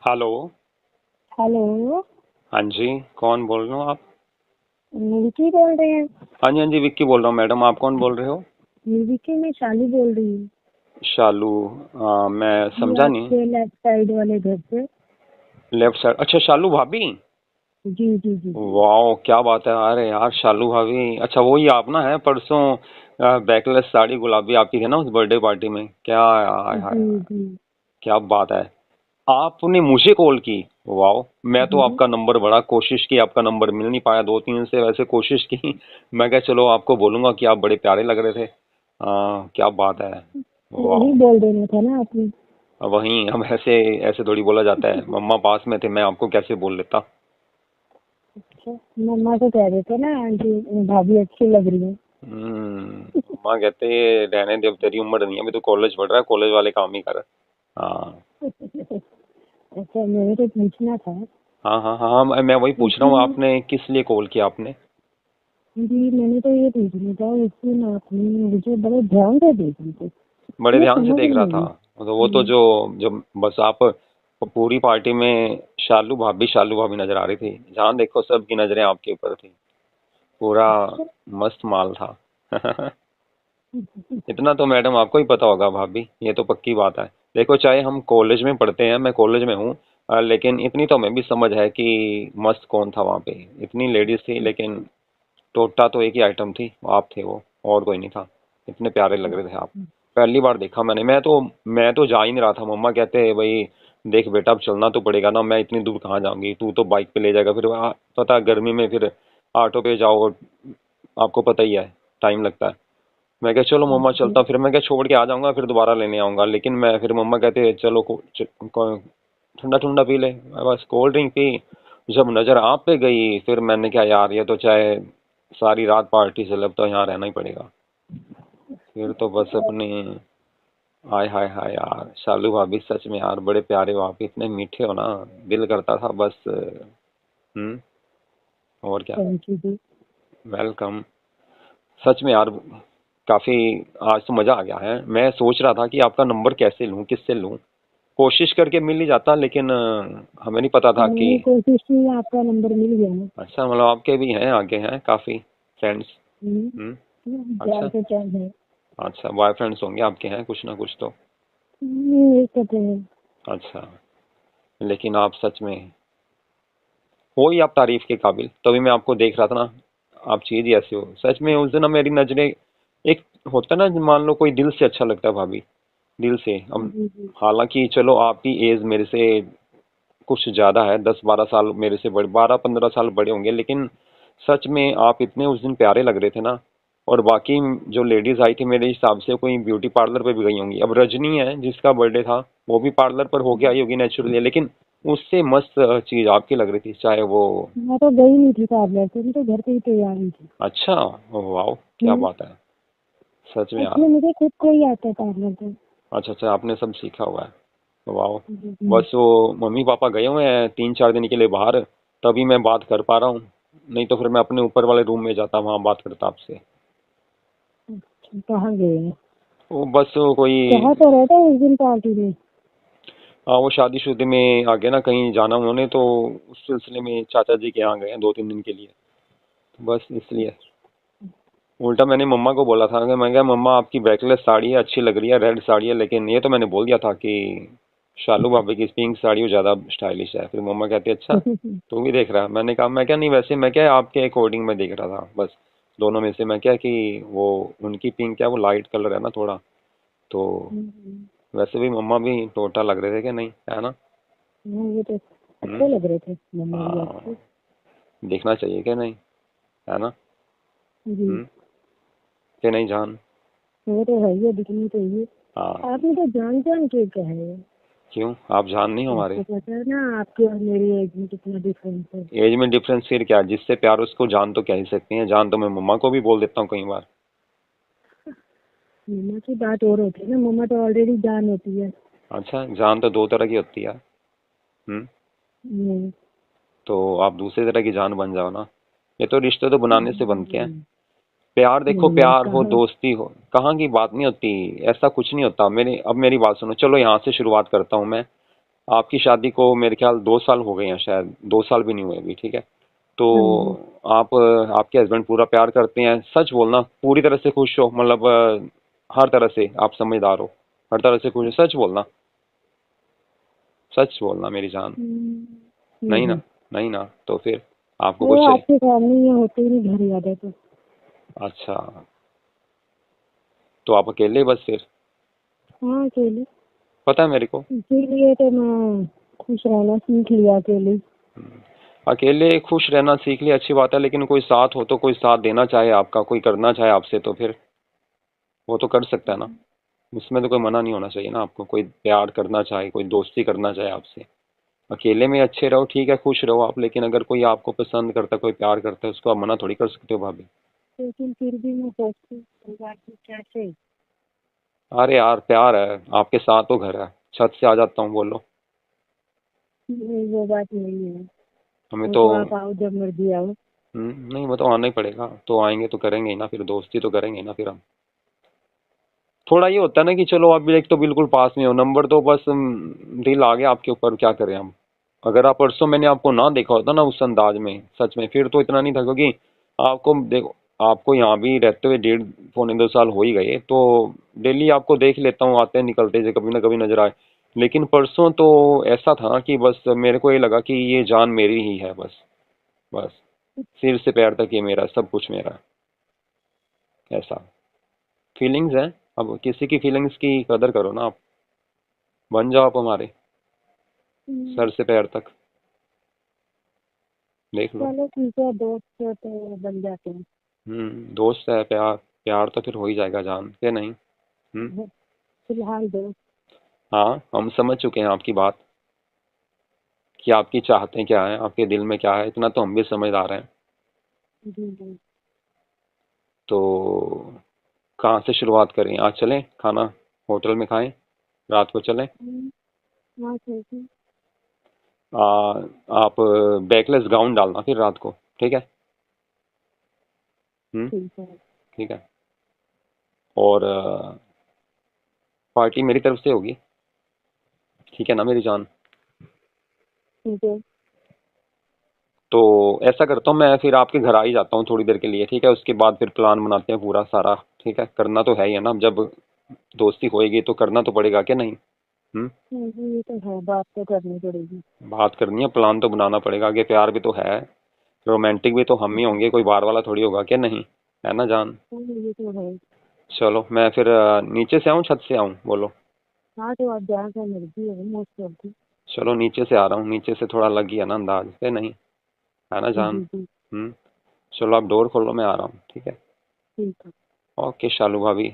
Hello. Hello. हाँ जी, कौन बोल रहे हो आप? विकी बोल रहे हैं? हाँ जी हाँ जी, विक्की बोल रहा हूँ। मैडम आप कौन बोल रहे हो? विकी, मैं शालू बोल रही हूँ। शालू? मैं जी, समझा नहीं। आपके लेफ्ट साइड वाले घर से। Left side? अच्छा, शालू भाभी। जी जी जी जी। वाह, क्या बात है। अरे यार, शालू भाभी, अच्छा वही आप ना है परसों बैकलेस साड़ी गुलाबी आपकी थी ना उस बर्थडे पार्टी में? क्या हाय हाय जी हाय, जी क्या बात है। आपने मुझे कॉल की? वाह। मैं तो जी। आपका नंबर बड़ा कोशिश की, आपका नंबर मिल नहीं पाया, दो तीन से वैसे कोशिश की। मैं क्या, चलो आपको बोलूंगा कि आप बड़े प्यारे लग रहे थे। क्या बात है। यही वाह। बोल देना था ना आपने। वहीं हम ऐसे ऐसे थोड़ी बोला जाता है, मम्मा पास में थे, मैं आपको कैसे बोल लेता। अच्छा, मम्मा को कह रहे थे ना आंटी, भाभी अच्छी लग रही है। मम्मा कहते रहने दे, अब तेरी उम्र नहीं है, अभी तो कॉलेज पढ़ रहा है, कॉलेज वाले काम ही कर। हाँ अच्छा, मेरे को पूछना था। हाँ हाँ हाँ हाँ, मैं वही पूछ रहा हूँ, लेकिन आपने किस लिए कॉल किया आपने? जी, मैंने तो ये पूछना था, लेकिन आपने मुझे बड़े ध्यान से देखी थी। बड़े मैं ध्यान से समझ देख रहा नहीं था। आई। तो वो तो जो जो बस आप पूरी पार्टी में शालू भाभी नजर आ रही थी, जहाँ देखो सबकी नजरें आपके ऊपर थी। पूरा अच्छा। मस्त माल था। इतना तो मैडम आपको ही पता होगा भाभी, ये तो पक्की बात है। देखो, चाहे हम कॉलेज में पढ़ते हैं, मैं कॉलेज में हूँ, लेकिन इतनी तो हमें भी समझ है कि मस्त कौन था वहाँ पे। इतनी लेडीज थी, लेकिन टोटा तो एक ही आइटम थी, आप थे वो, और कोई नहीं था। इतने प्यारे लग रहे थे आप। पहली बार देखा मैंने। मैं तो जा ही नहीं रहा था। मम्मा कहते भाई देख बेटा, अब चलना तो पड़ेगा ना, मैं इतनी दूर कहाँ जाऊंगी, तू तो बाइक पे ले जाएगा, फिर पता है, गर्मी में फिर ऑटो पे जाओ, आपको पता ही है, टाइम लगता है। मैं क्या, चलो मम्मा चलता, फिर मैं क्या छोड़ के आ जाऊंगा, फिर दोबारा लेने आऊंगा। लेकिन मैं फिर मम्मा कहते चलो ठंडा ठंडा पी ले, मैं बस कोल्ड ड्रिंक पी। जब नजर आप पे गई, फिर मैंने क्या यार, ये तो चाहे सारी रात पार्टी चले, अब तो यहाँ रहना ही पड़ेगा। फिर तो बस अपनी। हाय हाय हाय यार, शालू भाभी सच में यार बड़े प्यारे हो आप, इतने मीठे हो ना, दिल करता था बस। और क्या। थैंक यू जी। वेलकम। सच में यार, काफी आज तो मजा आ गया है। मैं सोच रहा था कि आपका नंबर कैसे लूं, किससे लूं। कोशिश करके मिल ही जाता, लेकिन हमें नहीं पता था कि। मैंने कोशिश की, आपका नंबर मिल गया ना। अच्छा, मतलब आपके भी हैं, आगे हैं काफी फ्रेंड्स? हम्म। जान अच्छा। पहचान है। अच्छा, बॉयफ्रेंड्स होंगे आपके, हैं कुछ ना कुछ तो। ये कहते हैं। अच्छा। लेकिन आप सच में हो ही आप तारीफ के काबिल, तभी मैं आपको देख रहा था ना। आप चीज ही ऐसी हो सच में। उस दिन ना मेरी नजरें, एक होता है ना, मान लो कोई दिल से अच्छा लगता है भाभी, दिल से। अब जी जी। हालांकि चलो आपकी एज मेरे से कुछ ज्यादा है, 10-12 साल मेरे से बड़े, 12-15 साल बड़े होंगे, लेकिन सच में आप इतने उस दिन प्यारे लग रहे थे ना। और बाकी जो लेडीज आई थी, मेरे हिसाब से कोई ब्यूटी पार्लर पे भी गई होंगी। अब रजनी है जिसका बर्थडे था, वो भी पार्लर पर होके आई होगी नेचुरली, लेकिन उससे मस्त चीज आपकी लग रही थी, चाहे वो। मैं तो गई नहीं थी पार्लर से, मैं तो घर पे ही तैयार हुई थी। अच्छा। वाह, क्या हम्म। बात है। सच में यार। एक्चुअली मुझे खुद को ही आता है पार्लर पे। अच्छा अच्छा, आपने सब सीखा हुआ है, वाह। जी बस वो मम्मी पापा गए हुए हैं 3-4 दिन के लिए बाहर, तभी मैं बात कर पा रहा हूँ। नहीं तो फिर मैं अपने ऊपर वाले रूम में जाता, वहाँ बात करता आपसे। जी। कहाँ गए हैं? वो बस वो कोई। कहाँ तो रहता है उस दिन पार्टी में? हाँ, वो शादीशुदी में आगे ना कहीं जाना उन्होंने, तो उस सिलसिले में चाचा जी के यहाँ गए हैं 2-3 दिन के लिए, तो बस इसलिए। उल्टा मैंने मम्मा को बोला था कि मैं क्या मम्मा, आपकी बैकलेस साड़ी है, अच्छी लग रही है, रेड साड़ी है, लेकिन ये तो मैंने बोल दिया था कि शालू भाभी की पिंक साड़ी वो ज़्यादा स्टाइलिश है। फिर मम्मा कहती अच्छा, तू भी देख रहा है? मैंने कहा मैं क्या नहीं, वैसे मैं क्या आपके अकॉर्डिंग में देख रहा था बस। दोनों में से मैं क्या कि वो उनकी पिंक क्या, वो लाइट कलर है ना थोड़ा, तो वैसे भी मम्मा भी टोटा लग रहे थे कि नहीं, है ना? हाँ, ये तो हम्म। अच्छे लग रहे थे मम्मा भी हाँ, आपके। देखना चाहिए कि नहीं, है ना? जी। हम्म। कि नहीं जान? वो तो है ही है, दिखनी चाहिए। हाँ। आपने तो जान जान के कहा है। क्यों, आप जान नहीं हो हमारे? आपको पता है ना, आपके और मेरी एज में कितना डिफरेंस है। एज में डिफरेंस फिर क्या, जिससे प्यार उसको जान तो कह ही सकती हैं, जान तो मैं मम्मा को भी बोल देता हूँ कई बार। मम्मा की बात और होती है ना, मम्मा तो ऑलरेडी जान होती है। अच्छा, जान तो दो तरह की होती है। हम्म। हम्म। तो आप दूसरे तरह की जान बन जाओ ना। ये तो रिश्ते तो बनाने से बनते हैं। नहीं प्यार देखो, नहीं, प्यार हो, कहाँ। दोस्ती हो, कहाँ की बात नहीं होती। ऐसा कुछ नहीं होता। मेरी अब मेरी बात सुनो, चलो यहाँ से शुरुआत करता हूँ मैं। आपकी शादी को मेरे ख्याल 2 साल हो गए हैं, शायद 2 साल भी नहीं हुए अभी, ठीक है। तो हाँ जी। आप आपके हस्बैंड पूरा प्यार करते हैं, सच बोलना, पूरी तरह से खुश हो, मतलब हर तरह से आप समझदार हो, हर तरह से खुश हो, सच बोलना, सच बोलना मेरी जान। नहीं ना? नहीं। नहीं ना? तो फिर आपको वो कुछ चाहिए? आपके सामने ये होते ही नहीं, घर याद है तो। अच्छा, तो आप अकेले बस फिर? हाँ अकेले। पता है मेरे को। इसीलिए तो मैं खुश रहना सीख लिया अकेले। अकेले खुश रहना सीख लिया, अच्छी बात है, लेकिन कोई साथ हो तो, कोई साथ देना चाहे आपका, कोई करना चाहे आपसे, तो फिर वो तो कर सकता है ना। उसमें तो कोई मना नहीं होना चाहिए ना आपको, कोई प्यार करना चाहे, कोई दोस्ती करना चाहे आपसे। अकेले में अच्छे रहो, ठीक है, खुश रहो आप, लेकिन अगर कोई आपको पसंद करता है, कोई प्यार करता है, उसको आप मना थोड़ी कर सकते हो भाभी। लेकिन फिर भी मैं सोचती हूँ परिवार की कैसे। अरे यार, प्यार है, आपके साथ तो घर है, छत से आ जाता हूँ, बोलो। नहीं वो बात नहीं है। हमें वो तो तो आप आओ जब मर्जी आओ। नहीं, वो तो आना ही पड़ेगा, तो आएंगे तो करेंगे ही ना, फिर दोस्ती तो करेंगे ही ना फिर हम। थोड़ा ये होता है ना कि चलो आप भी एक तो बिल्कुल पास में हो, नंबर तो बस दिल आ गया आपके ऊपर, क्या करें हम। अगर आप परसों मैंने आपको ना देखा होता ना उस अंदाज में, सच में, फिर तो इतना नहीं था, क्योंकि आपको देखो, आपको यहाँ भी रहते हुए 1.5 पौने 2 साल हो ही गए, तो डेली आपको देख लेता हूँ आते निकलते जो कभी ना कभी नजर आए। लेकिन परसों तो ऐसा था कि बस मेरे को ये लगा कि ये जान मेरी ही है, बस। बस सिर से पैर तक ये मेरा, सब कुछ मेरा है, ऐसा फीलिंग्स है। अब किसी की फीलिंग्स की कदर करो ना आप, बन जाओ आप हमारे, हम्म, सर से पैर तक, देख लो। चलो ठीक है, दोस्त हो तो बन जाते हैं। दोस्त है, प्यार प्यार तो फिर हो ही जाएगा जान के, नहीं? फिलहाल दोस्त। हाँ, हम समझ चुके हैं आपकी बात, कि आपकी चाहतें क्या हैं, आपके दिल में क्या है, इतना तो हम भी समझदार हैं। जी जी। तो कहाँ से शुरुआत करें, आज चलें खाना होटल में खाएं, रात को चलें? हाँ ठीक है। आ, आप बैकलेस गाउन डालना फिर रात को, ठीक है? हम्म। ठीक है। ठीक है। और पार्टी मेरी तरफ से होगी, ठीक है ना मेरी जान? ठीक है। तो ऐसा करता हूँ मैं, फिर आपके घर आ ही जाता हूँ थोड़ी देर के लिए, ठीक है, उसके बाद फिर प्लान बनाते हैं पूरा सारा। ठीक है, करना तो है ही है ना, जब दोस्ती होएगी तो करना तो पड़ेगा, क्या नहीं? हम्म। ये तो है, बात तो करनी पड़ेगी। बात करनी है, प्लान तो बनाना पड़ेगा, आगे प्यार भी तो है, रोमांटिक भी तो हम ही होंगे, कोई बाहर वाला थोड़ी होगा, क्या नहीं? है ना जान? ये तो है। चलो मैं फिर नीचे से आऊँ, छत से आऊँ, बोलो। हाँ तो आप जहाँ से मर्जी है मोस्ट ऑफ। चलो नीचे से आ रहा हूँ, नीचे से थोड़ा लग गया ना अंदाज, क्या नहीं? है ना जी जान? जी। चलो आप डोर खोलो, मैं आ रहा हूँ, ठीक है। ठीक है। ओके शालू भाभी।